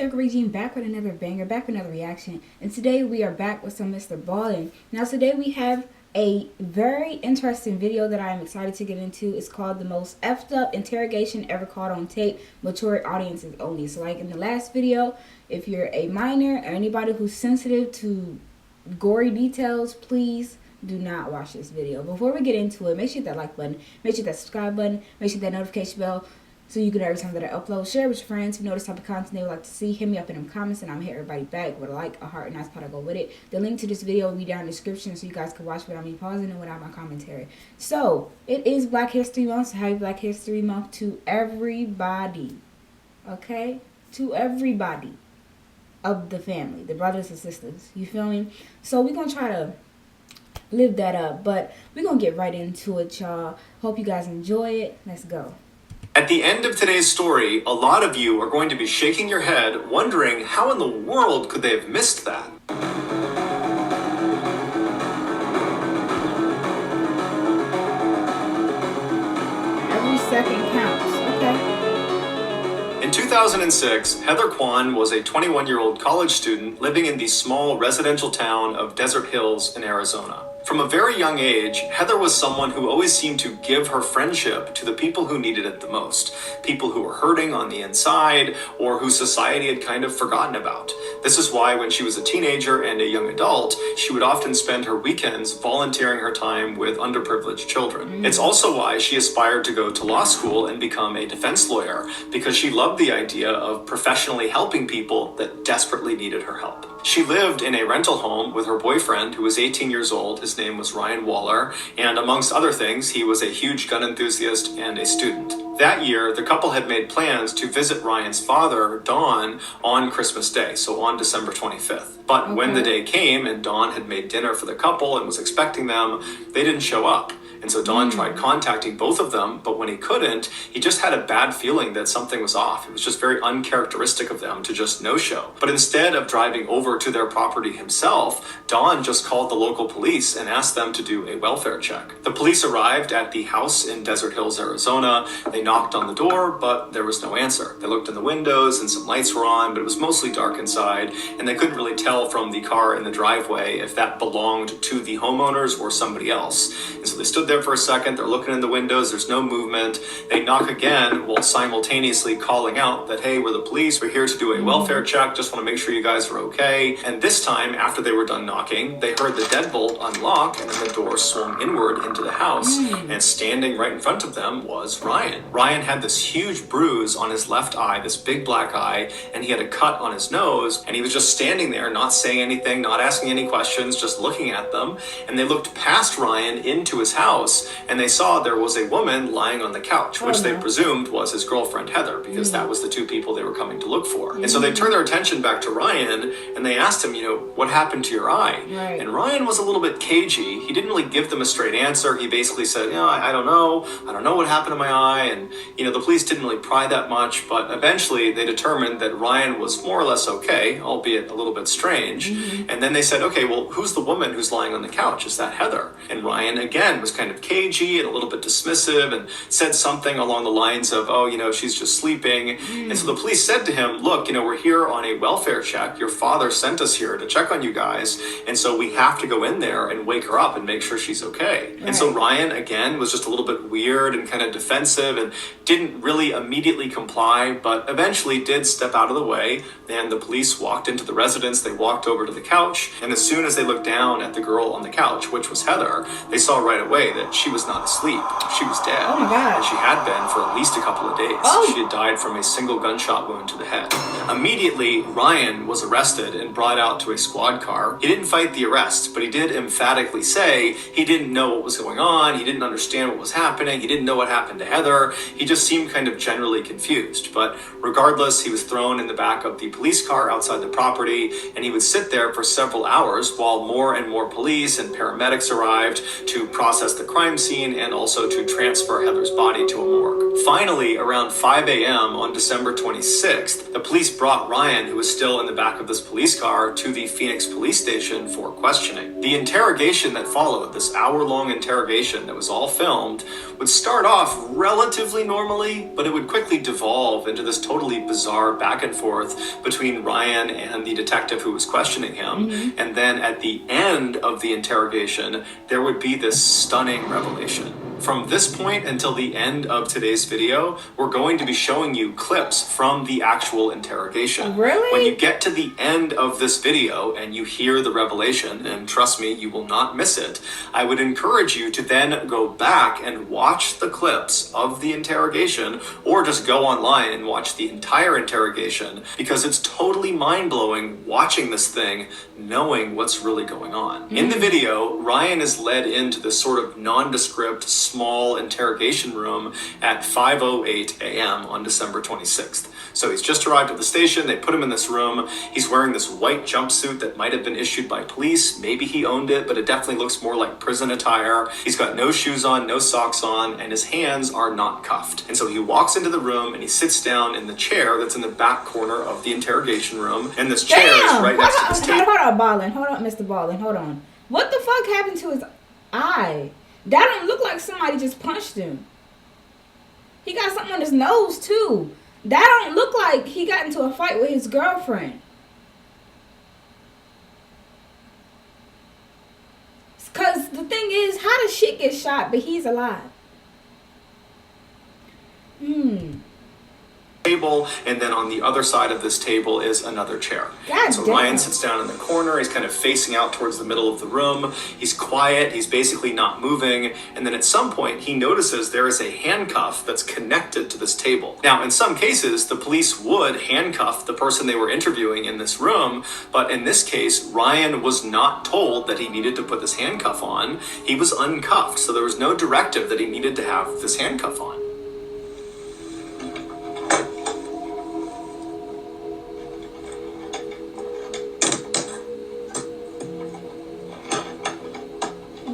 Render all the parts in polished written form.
Interrogation back with another banger, back with another reaction. And today we are back with some Mr. Ballin. Now today we have a very interesting video that I am excited to get into. It's called The Most Effed Up Interrogation Ever Caught on Tape, Mature Audiences Only. So like in the last video, if you're a minor or anybody who's sensitive to gory details, please do not watch this video. Before we get into it, make sure you hit that like button, make sure you hit that subscribe button, make sure you hit that notification bell, so you can know every time that I upload. Share with your friends who know this type of content they would like to see. Hit me up in them comments and I'm gonna hit everybody back with a like, a heart, and nice part I go with it. The link to this video will be down in the description so you guys can watch without me pausing and without my commentary. So, it is Black History Month, so happy Black History Month to everybody. Okay? To everybody of the family, the brothers and sisters. You feel me? So we're gonna try to live that up, but we're gonna get right into it, y'all. Hope you guys enjoy it. Let's go. At the end of today's story, a lot of you are going to be shaking your head, wondering how in the world could they have missed that? Every second counts, okay? In 2006, Heather Kwan was a 21-year-old college student living in the small residential town of Desert Hills in Arizona. From a very young age, Heather was someone who always seemed to give her friendship to the people who needed it the most. People who were hurting on the inside, or who society had kind of forgotten about. This is why when she was a teenager and a young adult, she would often spend her weekends volunteering her time with underprivileged children. It's also why she aspired to go to law school and become a defense lawyer, because she loved the idea of professionally helping people that desperately needed her help. She lived in a rental home with her boyfriend, who was 18 years old. His name was Ryan Waller, and amongst other things, he was a huge gun enthusiast and a student. That year, the couple had made plans to visit Ryan's father, Don, on Christmas Day, so on December 25th. But when the day came and Don had made dinner for the couple and was expecting them, they didn't show up. And so Don tried contacting both of them, but when he couldn't, he just had a bad feeling that something was off. It was just very uncharacteristic of them to just no-show. But instead of driving over to their property himself, Don just called the local police and asked them to do a welfare check. The police arrived at the house in Desert Hills, Arizona. They knocked on the door, but there was no answer. They looked in the windows and some lights were on, but it was mostly dark inside, and they couldn't really tell from the car in the driveway if that belonged to the homeowners or somebody else. And so they stood there for a second, they're looking in the windows, there's no movement. They knock again while simultaneously calling out that, hey, we're the police, we're here to do a welfare check, just want to make sure you guys are okay. And this time, after they were done knocking, they heard the deadbolt unlock and then the door swung inward into the house. And standing right in front of them was Ryan. Ryan had this huge bruise on his left eye, this big black eye, and he had a cut on his nose, and he was just standing there, not saying anything, not asking any questions, just looking at them. And they looked past Ryan into his house, and they saw there was a woman lying on the couch, which they presumed was his girlfriend Heather, because that was the two people they were coming to look for. And so they turned their attention back to Ryan, and they asked him, what happened to your eye? And Ryan was a little bit cagey. He didn't really give them a straight answer. He basically said, I don't know what happened to my eye. And the police didn't really pry that much, but eventually they determined that Ryan was more or less okay, albeit a little bit strange. And then they said, okay, well, who's the woman who's lying on the couch? Is that Heather? And Ryan again was kind of cagey and a little bit dismissive and said something along the lines of, she's just sleeping. And so the police said to him, look, we're here on a welfare check. Your father sent us here to check on you guys, and so we have to go in there and wake her up and make sure she's okay. And so Ryan again was just a little bit weird and kind of defensive and didn't really immediately comply, but eventually did step out of the way, and the police walked into the residence. They walked over to the couch, and as soon as they looked down at the girl on the couch, which was Heather, they saw right away that she was not asleep. She was dead. Oh my God. And she had been for at least a couple of days. She had died from a single gunshot wound to the head. Immediately, Ryan was arrested and brought out to a squad car. He didn't fight the arrest, but he did emphatically say he didn't know what was going on. He didn't understand what was happening. He didn't know what happened to Heather. He just seemed kind of generally confused. But regardless, he was thrown in the back of the police car outside the property, and he would sit there for several hours while more and more police and paramedics arrived to process the crime scene and also to transfer Heather's body to a morgue. Finally, around 5 a.m. on December 26th, the police brought Ryan, who was still in the back of this police car, to the Phoenix police station for questioning. The interrogation that followed, this hour-long interrogation that was all filmed, would start off relatively normally, but it would quickly devolve into this totally bizarre back and forth between Ryan and the detective who was questioning him. And then at the end of the interrogation, there would be this stunning revelation. From this point until the end of today's video, we're going to be showing you clips from the actual interrogation. Really? When you get to the end of this video and you hear the revelation, and trust me, you will not miss it, I would encourage you to then go back and watch the clips of the interrogation, or just go online and watch the entire interrogation, because it's totally mind-blowing watching this thing, knowing what's really going on. In the video, Ryan is led into this sort of nondescript, small interrogation room at 5:08 a.m. on December 26th. So he's just arrived at the station, they put him in this room, he's wearing this white jumpsuit that might have been issued by police, maybe he owned it, but it definitely looks more like prison attire. He's got no shoes on, no socks on, and his hands are not cuffed. And so he walks into the room and he sits down in the chair that's in the back corner of the interrogation room, and this chair is right next to this table. Hold on, Ballin. Hold on, Mr. Ballin. Hold on. What the fuck happened to his eye? That don't look like somebody just punched him. He got something on his nose, too. That don't look like he got into a fight with his girlfriend. Because the thing is, how does shit get shot, but he's alive? Table, and then on the other side of this table is another chair. So Ryan sits down in the corner, he's kind of facing out towards the middle of the room, he's quiet, he's basically not moving, and then at some point he notices there is a handcuff that's connected to this table. Now, in some cases, the police would handcuff the person they were interviewing in this room, but in this case, Ryan was not told that he needed to put this handcuff on. He was uncuffed, so there was no directive that he needed to have this handcuff on.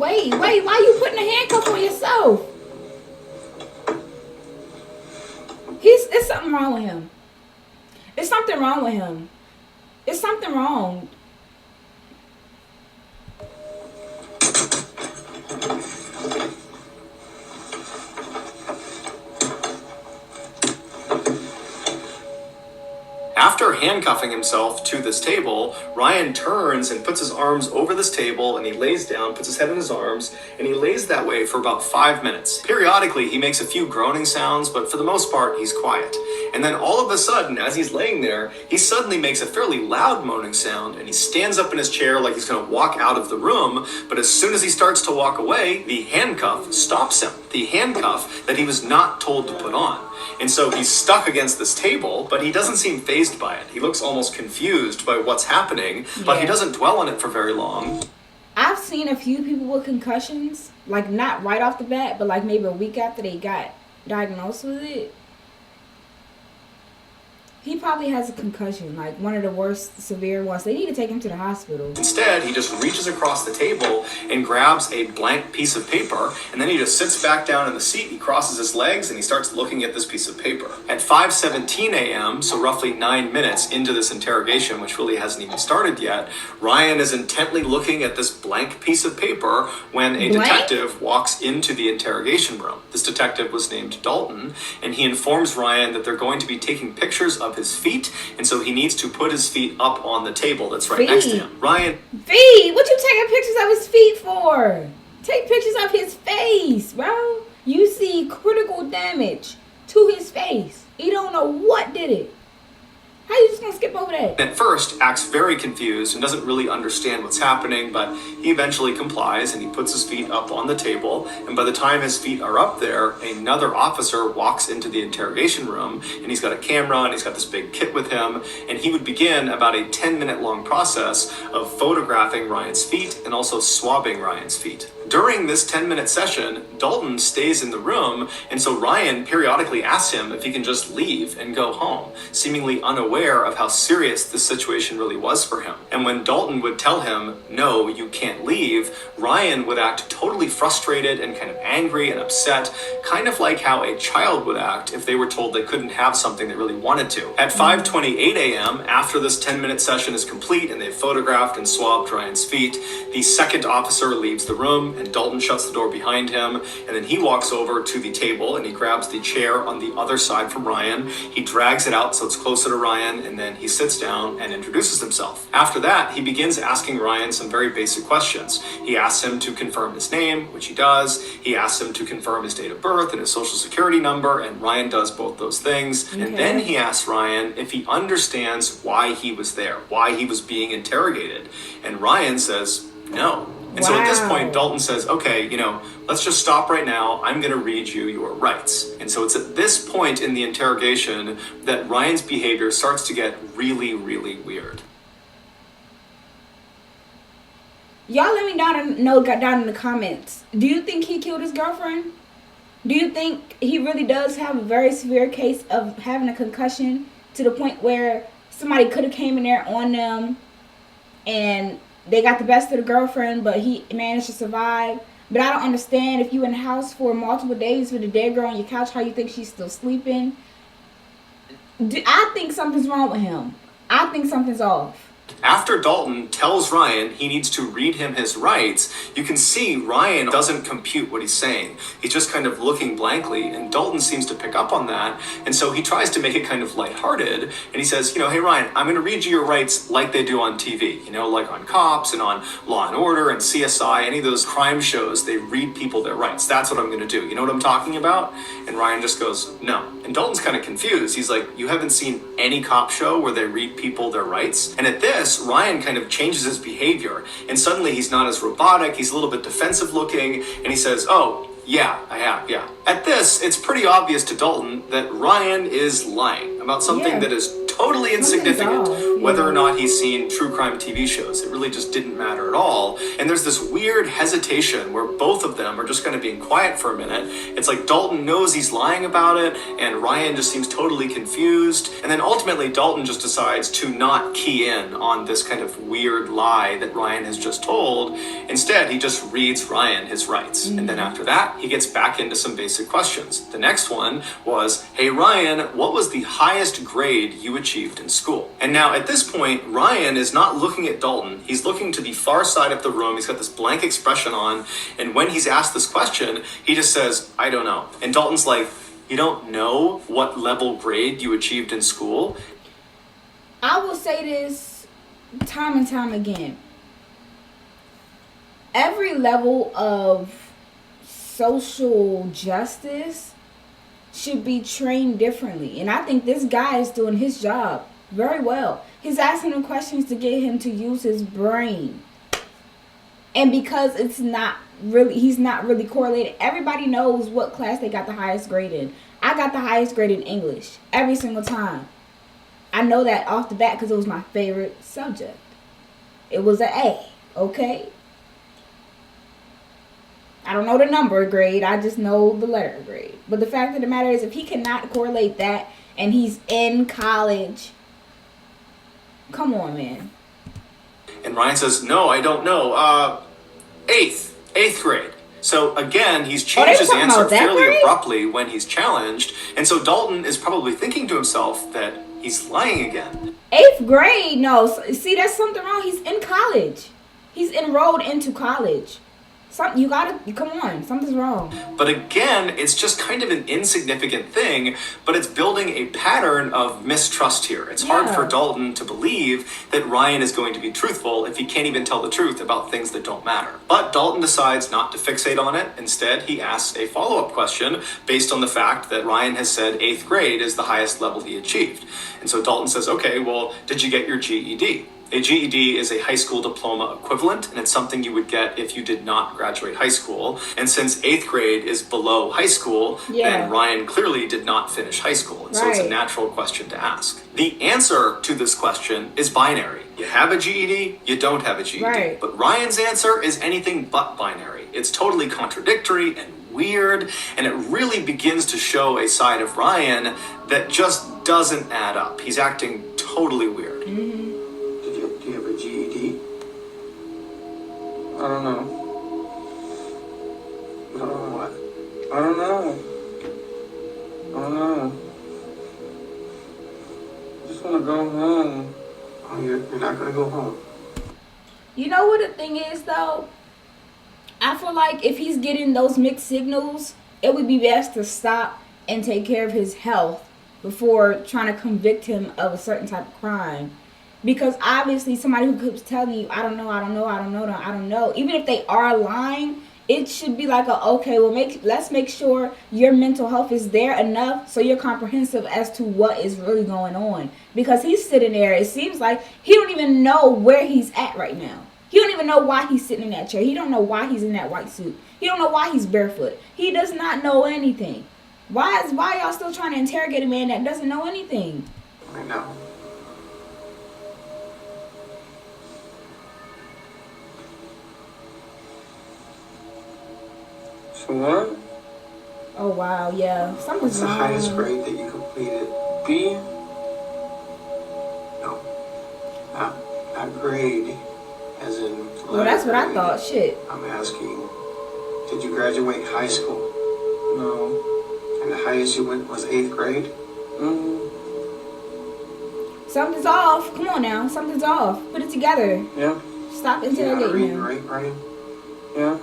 Wait, why you putting a handcuff on yourself? It's something wrong with him. It's something wrong with him. It's something wrong. After handcuffing himself to this table, Ryan turns and puts his arms over this table, and he lays down, puts his head in his arms, and he lays that way for about 5 minutes. Periodically, he makes a few groaning sounds, but for the most part, he's quiet. And then all of a sudden, as he's laying there, he suddenly makes a fairly loud moaning sound, and he stands up in his chair like he's going to walk out of the room, but as soon as he starts to walk away, the handcuff stops him. The handcuff that he was not told to put on. And so he's stuck against this table, but he doesn't seem fazed by it. He looks almost confused by what's happening, but he doesn't dwell on it for very long. I've seen a few people with concussions, like not right off the bat, but like maybe a week after they got diagnosed with it. He probably has a concussion, like one of the worst severe ones. They need to take him to the hospital. Instead, he just reaches across the table and grabs a blank piece of paper, and then he just sits back down in the seat, he crosses his legs, and he starts looking at this piece of paper. At 5:17 a.m., so roughly 9 minutes into this interrogation, which really hasn't even started yet, Ryan is intently looking at this blank piece of paper when a detective walks into the interrogation room. This detective was named Dalton, and he informs Ryan that they're going to be taking pictures of his feet, and so he needs to put his feet up on the table that's right next to him. Ryan, feet? What you taking pictures of his feet for? Take pictures of his face, bro. You see critical damage to his face. He don't know what did it. How you just gonna skip over that? At first, acts very confused and doesn't really understand what's happening, but he eventually complies and he puts his feet up on the table, and by the time his feet are up there, another officer walks into the interrogation room, and he's got a camera and he's got this big kit with him, and he would begin about a 10-minute long process of photographing Ryan's feet and also swabbing Ryan's feet. During this 10-minute session, Dalton stays in the room, and so Ryan periodically asks him if he can just leave and go home, seemingly unaware of how serious this situation really was for him. And when Dalton would tell him, no, you can't leave, Ryan would act totally frustrated and kind of angry and upset, kind of like how a child would act if they were told they couldn't have something they really wanted to. At 5:28 a.m., after this 10-minute session is complete and they've photographed and swabbed Ryan's feet, the second officer leaves the room, and Dalton shuts the door behind him, and then he walks over to the table and he grabs the chair on the other side from Ryan. He drags it out so it's closer to Ryan, Ryan, and then he sits down and introduces himself. After that, he begins asking Ryan some very basic questions. He asks him to confirm his name, which he does. He asks him to confirm his date of birth and his social security number, and Ryan does both those things. Okay. And then he asks Ryan if he understands why he was there, why he was being interrogated. And Ryan says, no. And so at this point, Dalton says, okay, let's just stop right now. I'm going to read you your rights. And so it's at this point in the interrogation that Ryan's behavior starts to get really, really weird. Y'all let me know down in the comments. Do you think he killed his girlfriend? Do you think he really does have a very severe case of having a concussion to the point where somebody could have came in there on them and they got the best of the girlfriend, but he managed to survive? But I don't understand, if you in the house for multiple days with a dead girl on your couch, how you think she's still sleeping? I think something's wrong with him. I think something's off. After Dalton tells Ryan he needs to read him his rights, you can see Ryan doesn't compute what he's saying. He's just kind of looking blankly, and Dalton seems to pick up on that, and so he tries to make it kind of lighthearted, and he says, hey Ryan, I'm going to read you your rights like they do on TV, like on Cops and on Law and Order and CSI, any of those crime shows, they read people their rights. That's what I'm going to do. You know what I'm talking about? And Ryan just goes, no. And Dalton's kind of confused. He's like, you haven't seen any cop show where they read people their rights? And at this, Ryan kind of changes his behavior, and suddenly he's not as robotic, he's a little bit defensive looking, and he says, oh, yeah, I have, yeah. At this, it's pretty obvious to Dalton that Ryan is lying about something that is totally insignificant, whether or not he's seen true crime TV shows. It really just didn't matter at all. And there's this weird hesitation where both of them are just kind of being quiet for a minute. It's like Dalton knows he's lying about it, and Ryan just seems totally confused. And then ultimately, Dalton just decides to not key in on this kind of weird lie that Ryan has just told. Instead, he just reads Ryan his rights. And then after that, he gets back into some basic questions. The next one was, hey Ryan, what was the highest grade you achieved in school? And now at this point, Ryan is not looking at Dalton. He's looking to the far side of the room. He's got this blank expression on. And when he's asked this question, he just says, I don't know. And Dalton's like, you don't know what level grade you achieved in school? I will say this time and time again. Every level of social justice should be trained differently. And I think this guy is doing his job very well. He's asking him questions to get him to use his brain. And because he's not really correlated, everybody knows what class they got the highest grade in. I got the highest grade in English every single time. I know that off the bat because it was my favorite subject. It was an A, okay? I don't know the number grade, I just know the letter grade. But the fact of the matter is, if he cannot correlate that and he's in college, come on, man. And Ryan says, no, I don't know. Eighth grade. So again, he's changed his answer fairly abruptly when he's challenged. And so Dalton is probably thinking to himself that he's lying again. 8th grade? No. See, that's something wrong. He's in college. He's enrolled into college. Come on, something's wrong. But again, it's just kind of an insignificant thing, but it's building a pattern of mistrust here. It's hard for Dalton to believe that Ryan is going to be truthful if he can't even tell the truth about things that don't matter. But Dalton decides not to fixate on it. Instead, he asks a follow-up question based on the fact that Ryan has said 8th grade is the highest level he achieved. And so Dalton says, okay, well, did you get your GED? A GED is a high school diploma equivalent, and it's something you would get if you did not graduate high school. And since 8th grade is below high school, then Ryan clearly did not finish high school. And so it's a natural question to ask. The answer to this question is binary. You have a GED, you don't have a GED. But Ryan's answer is anything but binary. It's totally contradictory and weird, and it really begins to show a side of Ryan that just doesn't add up. He's acting totally weird. Do you have a GED? I don't know. I don't know what? I don't know. I don't know. I just want to go home. Oh, you're not going to go home? You know what the thing is, though? I feel like if he's getting those mixed signals, it would be best to stop and take care of his health before trying to convict him of a certain type of crime. Because obviously somebody who keeps telling you, I don't know, I don't know, I don't know, I don't know, even if they are lying, it should be like okay, well, let's make sure your mental health is there enough so you're comprehensive as to what is really going on. Because he's sitting there, it seems like he don't even know where he's at right now. He don't even know why he's sitting in that chair. He don't know why he's in that white suit. He don't know why he's barefoot. He does not know anything. Why y'all still trying to interrogate a man that doesn't know anything? I know. So what? Oh wow, yeah. Something's What's the wrong. highest grade that you completed? B? No. Not grade, as in. Well, that's what I grade. thought. Shit. I'm asking, did you graduate high school? No. And the highest you went was 8th grade? Mm-hmm. Something's off. Come on now. Something's off. Put it together. Yeah. Stop You know how to interrogating read and him. write, Ryan? Yeah.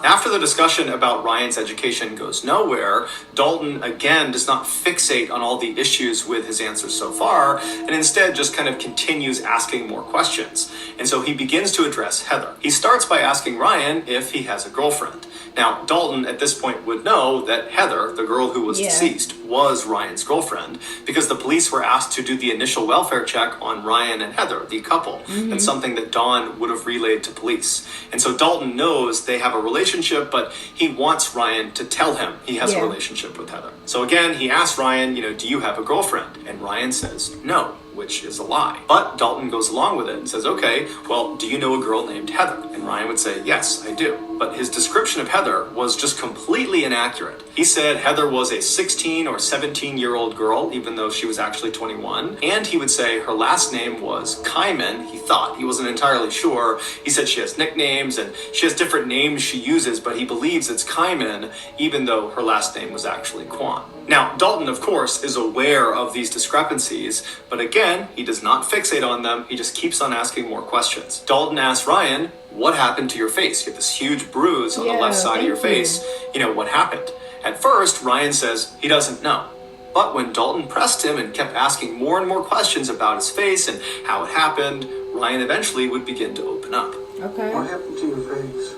After the discussion about Ryan's education goes nowhere, Dalton again does not fixate on all the issues with his answers so far, and instead just kind of continues asking more questions. And so he begins to address Heather. He starts by asking Ryan if he has a girlfriend. Now, Dalton at this point would know that Heather, the girl who was deceased, was Ryan's girlfriend because the police were asked to do the initial welfare check on Ryan and Heather, the couple, and something that Dawn would have relayed to police. And so Dalton knows they have a relationship, but he wants Ryan to tell him he has a relationship with Heather. So again, he asks Ryan, do you have a girlfriend? And Ryan says no, which is a lie. But Dalton goes along with it and says, okay, well, do you know a girl named Heather? And Ryan would say, yes, I do. But his description of Heather was just completely inaccurate. He said Heather was a 16 or 17-year-old girl, even though she was actually 21. And he would say her last name was Kyman. He thought, he wasn't entirely sure. He said she has nicknames and she has different names she uses, but he believes it's Kyman, even though her last name was actually Kwan. Now, Dalton, of course, is aware of these discrepancies, but again, he does not fixate on them. He just keeps on asking more questions. Dalton asks Ryan, what happened to your face? You have this huge bruise on the left side of your face. What happened? At first, Ryan says he doesn't know. But when Dalton pressed him and kept asking more and more questions about his face and how it happened, Ryan eventually would begin to open up. Okay. What happened to your face?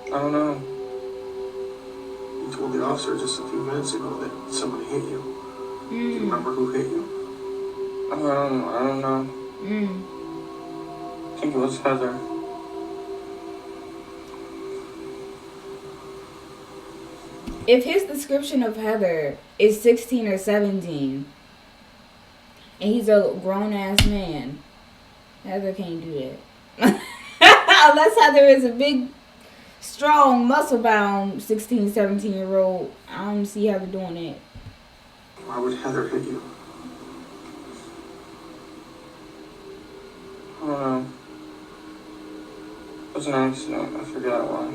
I don't know. You told the officer just a few minutes ago that someone hit you. Do you remember who hit you? I don't know. I think it was Heather. If his description of Heather is 16 or 17, and he's a grown-ass man, Heather can't do that. Unless Heather is a big, strong, muscle-bound 16, 17-year-old, I don't see Heather doing that. Why would Heather hit you? I don't know. It was an accident. I forgot why.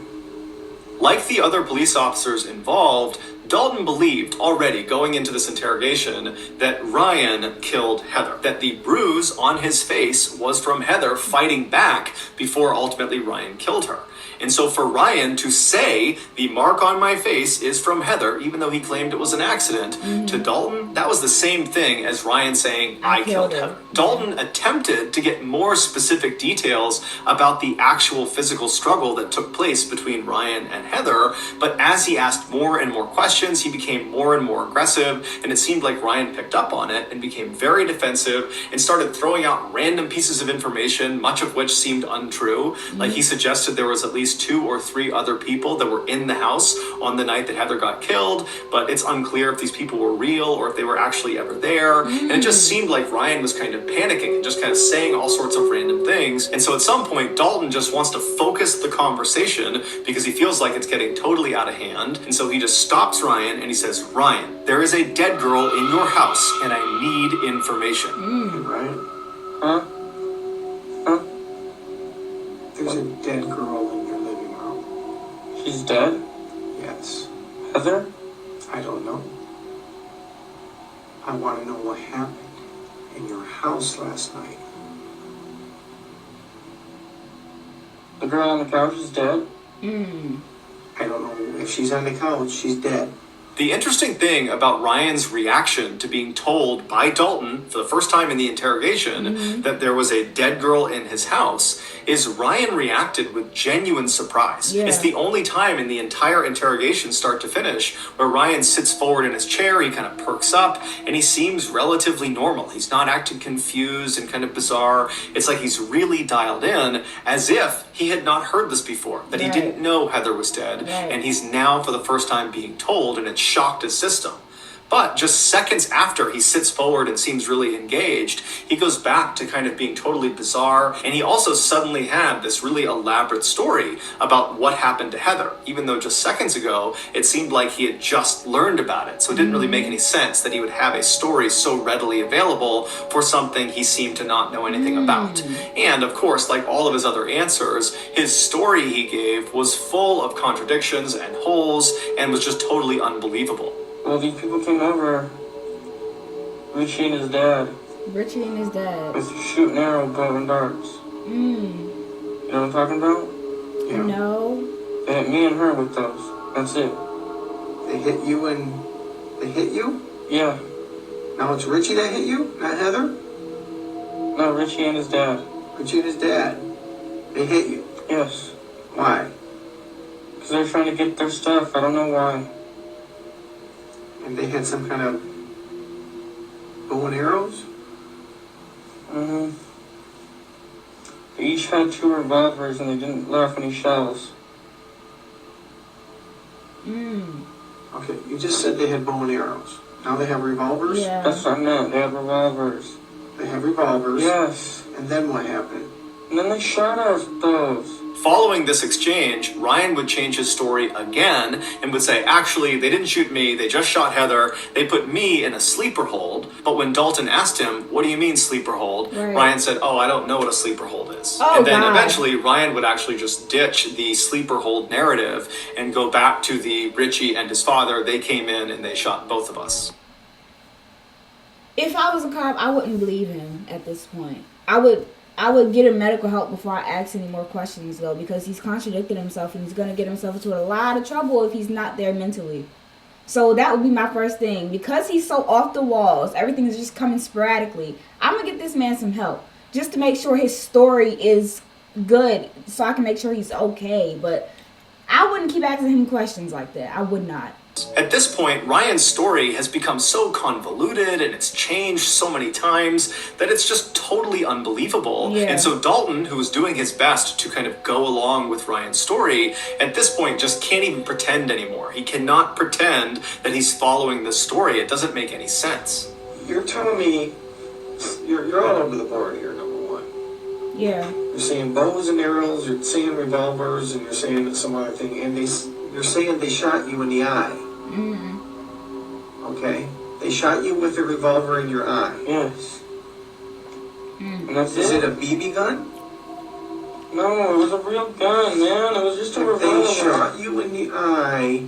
Like the other police officers involved, Dalton believed already going into this interrogation that Ryan killed Heather, that the bruise on his face was from Heather fighting back before ultimately Ryan killed her. And so for Ryan to say the mark on my face is from Heather, even though he claimed it was an accident, to Dalton, that was the same thing as Ryan saying, I killed Heather. Dalton attempted to get more specific details about the actual physical struggle that took place between Ryan and Heather, but as he asked more and more questions, he became more and more aggressive, and it seemed like Ryan picked up on it and became very defensive and started throwing out random pieces of information, much of which seemed untrue. Like he suggested there was at least 2 or 3 other people that were in the house on the night that Heather got killed, but it's unclear if these people were real or if they were actually ever there. And it just seemed like Ryan was kind of panicking and just kind of saying all sorts of random things. And so at some point, Dalton just wants to focus the conversation because he feels like it's getting totally out of hand. And so he just stops Ryan and he says, Ryan, there is a dead girl in your house and I need information. Hey, Ryan, Huh? Huh? there's a dead girl in your living room. She's dead? Yes. Heather? I don't know. I want to know what happened in your house last night. The girl on the couch is dead? I don't know if she's on the couch. She's dead. The interesting thing about Ryan's reaction to being told by Dalton for the first time in the interrogation that there was a dead girl in his house is Ryan reacted with genuine surprise. Yeah. It's the only time in the entire interrogation, start to finish, where Ryan sits forward in his chair, he kind of perks up, and he seems relatively normal. He's not acting confused and kind of bizarre. It's like he's really dialed in, as if he had not heard this before, that he Right. didn't know Heather was dead, Right. and he's now for the first time being told, and it shocked his system. But just seconds after he sits forward and seems really engaged, he goes back to kind of being totally bizarre, and he also suddenly had this really elaborate story about what happened to Heather, even though just seconds ago it seemed like he had just learned about it. So it didn't really make any sense that he would have a story so readily available for something he seemed to not know anything about. And of course, like all of his other answers, his story he gave was full of contradictions and holes and was just totally unbelievable. Well, these people came over. Richie and his dad. Richie and his dad. With shooting arrow, bow, and darts. You know what I'm talking about? Yeah. No. They hit me and her with those. That's it. They hit you and they hit you? Yeah. Now it's Richie that hit you, not Heather? No, Richie and his dad. Richie and his dad. They hit you. Yes. Why? Because they're trying to get their stuff. I don't know why. And they had some kind of bow and arrows? They each had 2 revolvers and they didn't let off any shells. Okay, you just said they had bow and arrows. Now they have revolvers? Yeah. That's what I meant. They had revolvers. They have revolvers. Yes. And then what happened? And then they shot us with those. Following this exchange, Ryan would change his story again and would say, actually, they didn't shoot me, they just shot Heather, they put me in a sleeper hold. But when Dalton asked him, what do you mean sleeper hold? Right. Ryan said, oh, I don't know what a sleeper hold is. Oh, and then God. eventually Ryan would actually just ditch the sleeper hold narrative and go back to the Richie and his father. They came in and they shot both of us. If I was a cop, I wouldn't believe him at this point. I would get him medical help before I ask any more questions, though, because he's contradicting himself and he's going to get himself into a lot of trouble if he's not there mentally. So that would be my first thing. Because he's so off the walls, everything is just coming sporadically, I'm going to get this man some help just to make sure his story is good so I can make sure he's okay. But I wouldn't keep asking him questions like that. I would not. At this point, Ryan's story has become so convoluted and it's changed so many times that it's just totally unbelievable. Yeah. And so Dalton, who was doing his best to kind of go along with Ryan's story, at this point just can't even pretend anymore. He cannot pretend that he's following this story. It doesn't make any sense. You're telling me you're all over the board here, number one. Yeah. You're saying bows and arrows, you're saying revolvers, and you're saying some other thing, and you're saying they shot you in the eye. Okay? They shot you with a revolver in your eye. Yes. And that's Is it a BB gun? No, it was a real gun, man. It was just a If revolver. they shot you in the eye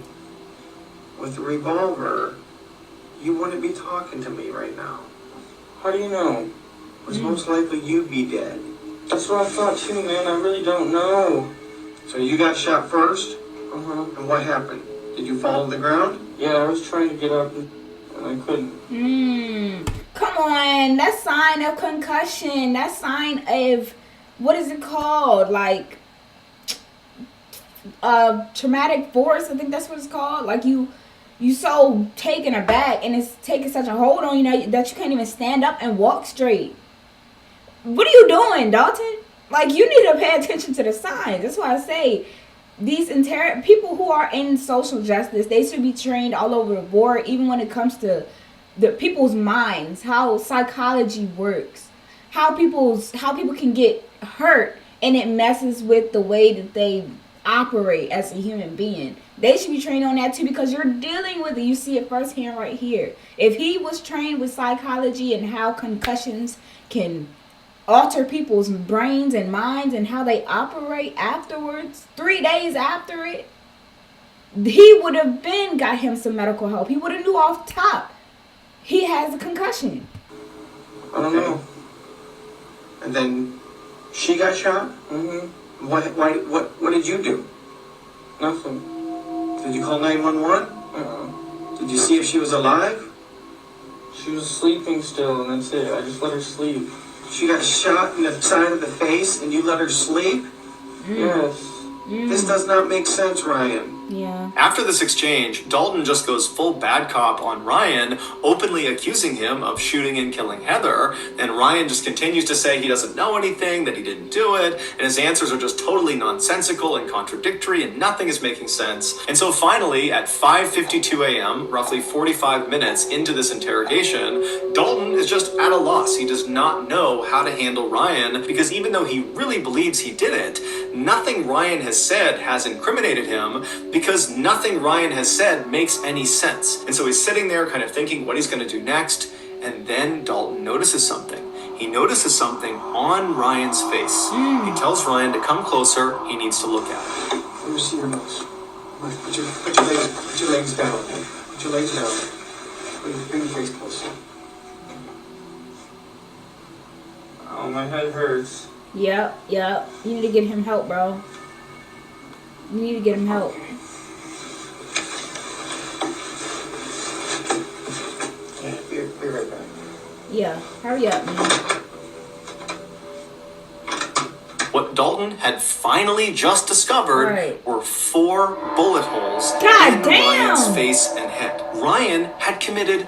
with a revolver, you wouldn't be talking to me right now. How do you know? Because most likely you'd be dead. That's what I thought too, man. I really don't know. So you got shot first, Uh-huh. and what happened? Did you fall to the ground? Yeah, I was trying to get up and I couldn't. Come on. That's sign of concussion. That's sign of, what is it called? Like, traumatic force. I think that's what it's called. Like you so taken aback and it's taking such a hold on you now that you can't even stand up and walk straight. What are you doing, Dalton? Like, you need to pay attention to the signs. That's why I say these people who are in social justice, they should be trained all over the board, even when it comes to the people's minds, how psychology works, how people can get hurt, and it messes with the way that they operate as a human being. They should be trained on that too, because you're dealing with it. You see it firsthand right here. If he was trained with psychology and how concussions can alter people's brains and minds and how they operate afterwards, 3 days after it, he would have been got him some medical help. He would have knew off top he has a concussion. I don't know. And then she got shot? Mm-hmm. What did you do? Nothing. Did you call 911? Uh-uh. Did you see if she was alive? She was sleeping still, and that's it. I just let her sleep. She got shot in the side of the face and you let her sleep? Yes. This does not make sense, Ryan. Yeah. After this exchange, Dalton just goes full bad cop on Ryan, openly accusing him of shooting and killing Heather. And Ryan just continues to say he doesn't know anything, that he didn't do it, and his answers are just totally nonsensical and contradictory, and nothing is making sense. And so finally, at 5:52 a.m., roughly 45 minutes into this interrogation, Dalton is just at a loss. He does not know how to handle Ryan, because even though he really believes he did it, nothing Ryan has said has incriminated him, because nothing Ryan has said makes any sense. And so he's sitting there kind of thinking what he's going to do next, and then Dalton notices something. He notices something on Ryan's face. He tells Ryan to come closer, he needs to look at it. Let me see your nose. Put your legs down. Put your legs down. Bring your face closer. Oh, my head hurts. Yep. You need to get him help, bro. You need to get him help. Yeah, be right back. Yeah, hurry up, man. What Dalton had finally just discovered Right. were 4 bullet holes God in damn! Ryan's face and head. Ryan had committed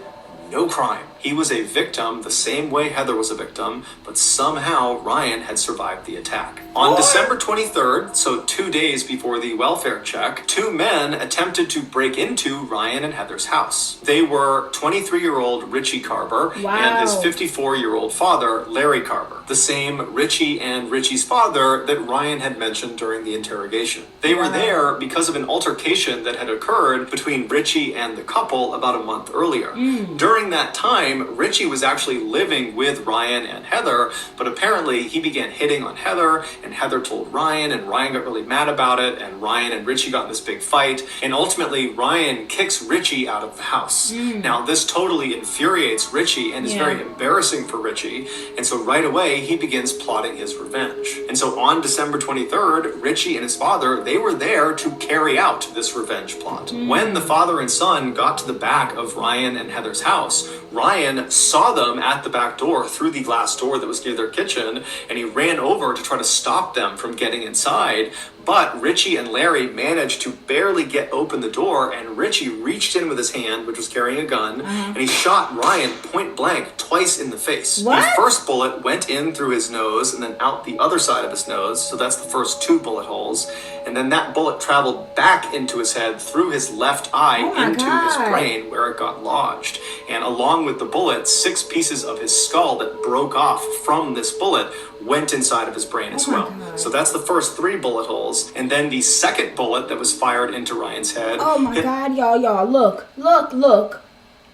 no crime. He was a victim the same way Heather was a victim, but somehow Ryan had survived the attack. On December 23rd, so 2 days before the welfare check, 2 men attempted to break into Ryan and Heather's house. They were 23-year-old Richie Carver and his Wow. 54-year-old father, Larry Carver, the same Richie and Richie's father that Ryan had mentioned during the interrogation. They were there because of an altercation that had occurred between Richie and the couple about a month earlier. During that time, Richie was actually living with Ryan and Heather, but apparently he began hitting on Heather, and Heather told Ryan, and Ryan got really mad about it, and Ryan and Richie got in this big fight, and ultimately Ryan kicks Richie out of the house. Now, this totally infuriates Richie and is very embarrassing for Richie, and so right away he begins plotting his revenge. And so on December 23rd, Richie and his father, they were there to carry out this revenge plot. When the father and son got to the back of Ryan and Heather's house, Ryan saw them at the back door through the glass door that was near their kitchen, and he ran over to try to stop them from getting inside. But Richie and Larry managed to barely get open the door, and Richie reached in with his hand, which was carrying a gun, and he shot Ryan point blank twice in the face. What? The first bullet went in through his nose and then out the other side of his nose, so that's the first 2 bullet holes. And then that bullet traveled back into his head through his left eye into his God. brain, where it got lodged. And along with the bullet, 6 pieces of his skull that broke off from this bullet went inside of his brain as my well. God. So that's the first 3 bullet holes. And then the second bullet that was fired into Ryan's head. Oh my hit- God, y'all, look.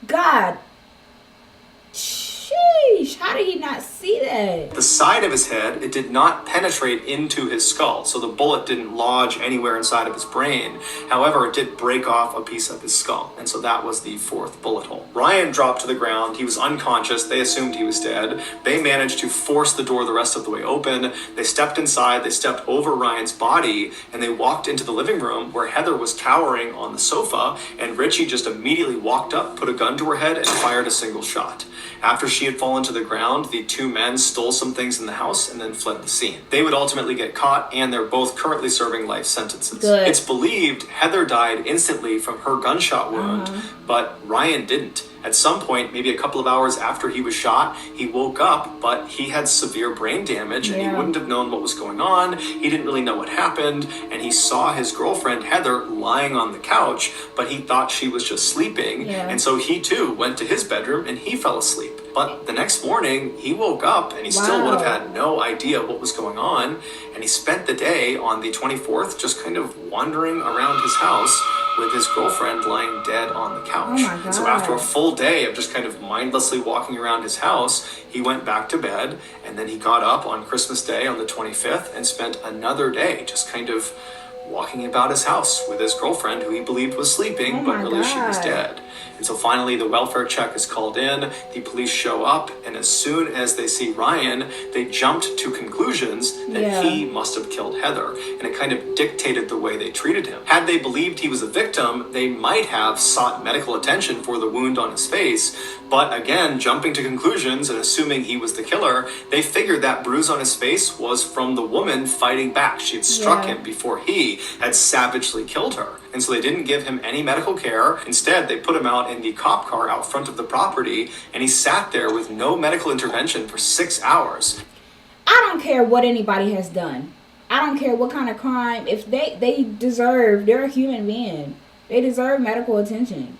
God. Sheesh, how did he not see that? The side of his head, it did not penetrate into his skull, so the bullet didn't lodge anywhere inside of his brain. However, it did break off a piece of his skull, and so that was the 4th bullet hole. Ryan dropped to the ground. He was unconscious. They assumed he was dead. They managed to force the door the rest of the way open. They stepped inside. They stepped over Ryan's body, and they walked into the living room where Heather was cowering on the sofa, and Richie just immediately walked up, put a gun to her head, and fired a single shot. After she had fallen to the ground, the 2 men stole some things in the house and then fled the scene. They would ultimately get caught, and they're both currently serving life sentences. Good. It's believed Heather died instantly from her gunshot wound, but Ryan didn't. At some point, maybe a couple of hours after he was shot, he woke up, but he had severe brain damage, and he wouldn't have known what was going on. He didn't really know what happened, and he saw his girlfriend, Heather, lying on the couch, but he thought she was just sleeping, and so he too went to his bedroom, and he fell asleep. But the next morning, he woke up, and he still would have had no idea what was going on, and he spent the day on the 24th just kind of wandering around his house with his girlfriend lying dead on the couch. Oh my God. And so after a full day of just kind of mindlessly walking around his house, he went back to bed, and then he got up on Christmas Day on the 25th and spent another day just kind of walking about his house with his girlfriend, who he believed was sleeping, Oh but my really she was God. dead. And so finally the welfare check is called in, the police show up, and as soon as they see Ryan, they jumped to conclusions that he must have killed Heather, and it kind of dictated the way they treated him. Had they believed he was a victim, they might have sought medical attention for the wound on his face, but again, jumping to conclusions and assuming he was the killer, they figured that bruise on his face was from the woman fighting back. She had struck him before he had savagely killed her. And so they didn't give him any medical care. Instead, they put him out in the cop car out front of the property, and he sat there with no medical intervention for 6 hours. I don't care what anybody has done. I don't care what kind of crime. If they deserve, they're a human being. They deserve medical attention.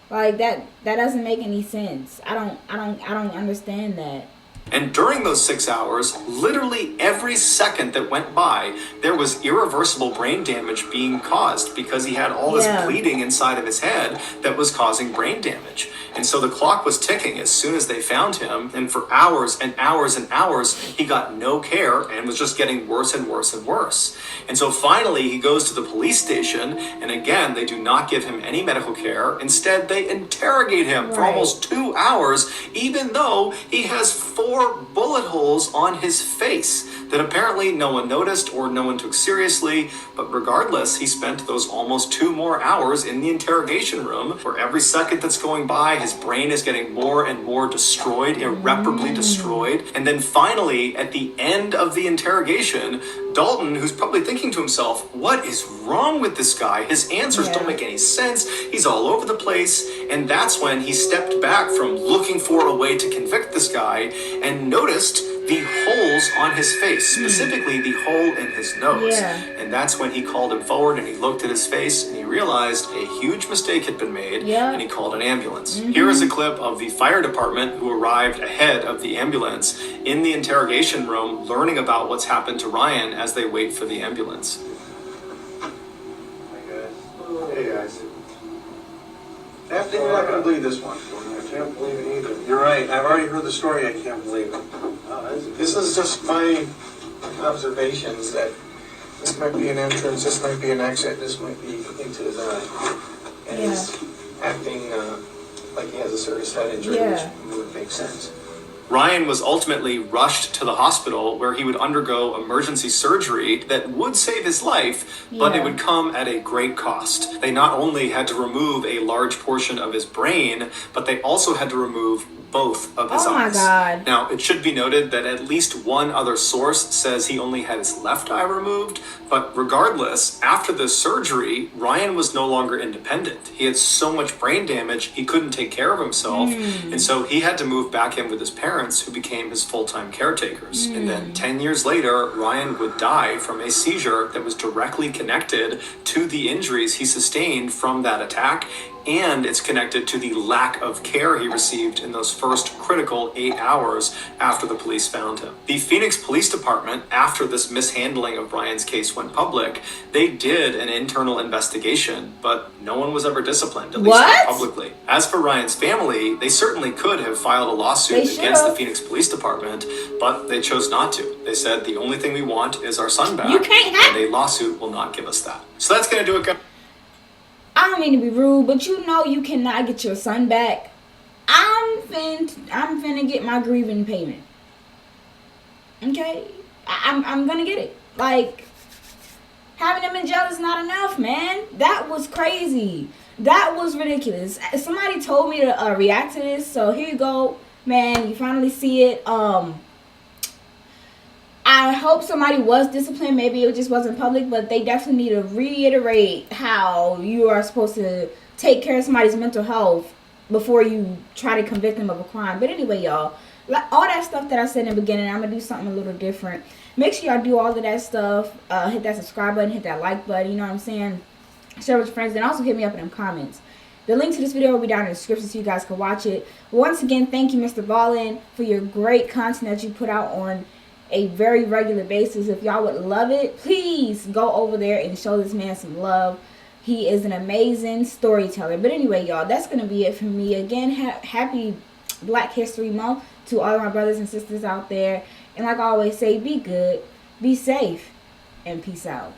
Like that doesn't make any sense. I don't understand that. And during those 6 hours, literally every second that went by, there was irreversible brain damage being caused because he had all this bleeding inside of his head that was causing brain damage. And so the clock was ticking as soon as they found him, and for hours and hours and hours, he got no care and was just getting worse and worse and worse. And so finally, he goes to the police station, and again, they do not give him any medical care. Instead, they interrogate him for almost 2 hours, even though he has 4 bullet holes on his face that apparently no one noticed or no one took seriously. But regardless, he spent those almost 2 more hours in the interrogation room, where every second that's going by, his brain is getting more and more destroyed, irreparably destroyed. And then finally, at the end of the interrogation, Dalton, who's probably thinking to himself, what is wrong with this guy? His answers don't make any sense. He's all over the place. And that's when he stepped back from looking for a way to convict this guy and noticed the holes on his face, specifically the hole in his nose. And that's when he called him forward, and he looked at his face, and he realized a huge mistake had been made, and he called an ambulance. Here is a clip of the fire department who arrived ahead of the ambulance in the interrogation room, learning about what's happened to Ryan as they wait for the ambulance. Hey guys. You're not gonna believe this one. I can't believe it either. You're right. I've already heard the story. I can't believe it. This is just my observations that this might be an entrance, this might be an exit, this might be into his eye. And he's acting like he has a serious head injury, which would make sense. Ryan was ultimately rushed to the hospital, where he would undergo emergency surgery that would save his life, but it would come at a great cost. They not only had to remove a large portion of his brain, but they also had to remove both of his eyes. Oh my God. Now, it should be noted that at least one other source says he only had his left eye removed, but regardless, after the surgery, Ryan was no longer independent. He had so much brain damage, he couldn't take care of himself, and so he had to move back in with his parents, who became his full-time caretakers. And then 10 years later, Ryan would die from a seizure that was directly connected to the injuries he sustained from that attack, and it's connected to the lack of care he received in those first critical 8 hours after the police found him. The Phoenix Police Department, after this mishandling of Ryan's case went public, they did an internal investigation, but no one was ever disciplined, at least not publicly. As for Ryan's family, they certainly could have filed a lawsuit against the Phoenix Police Department, but they chose not to. They said, the only thing we want is our son back, and a lawsuit will not give us that. So that's going to do it, guys. I don't mean to be rude, but you know you cannot get your son back. I'm finna get my grieving payment. Okay? I'm gonna get it. Like, having him in jail is not enough, man. That was crazy. That was ridiculous. Somebody told me to react to this, so here you go, man. You finally see it. I hope somebody was disciplined. Maybe it just wasn't public, but they definitely need to reiterate how you are supposed to take care of somebody's mental health before you try to convict them of a crime. But anyway, y'all, like all that stuff that I said in the beginning, I'm gonna do something a little different. Make sure y'all do all of that stuff. Hit that subscribe button, hit that like button, you know what I'm saying? Share with your friends, and also hit me up in them comments. The link to this video will be down in the description so you guys can watch it. Once again, thank you, Mr. Ballin, for your great content that you put out on a very regular basis. If y'all would love it, please go over there and show this man some love. He is an amazing storyteller. But anyway, y'all, that's going to be it for me. Again, happy Black History Month to all of my brothers and sisters out there. And like I always say, be good, be safe, and peace out.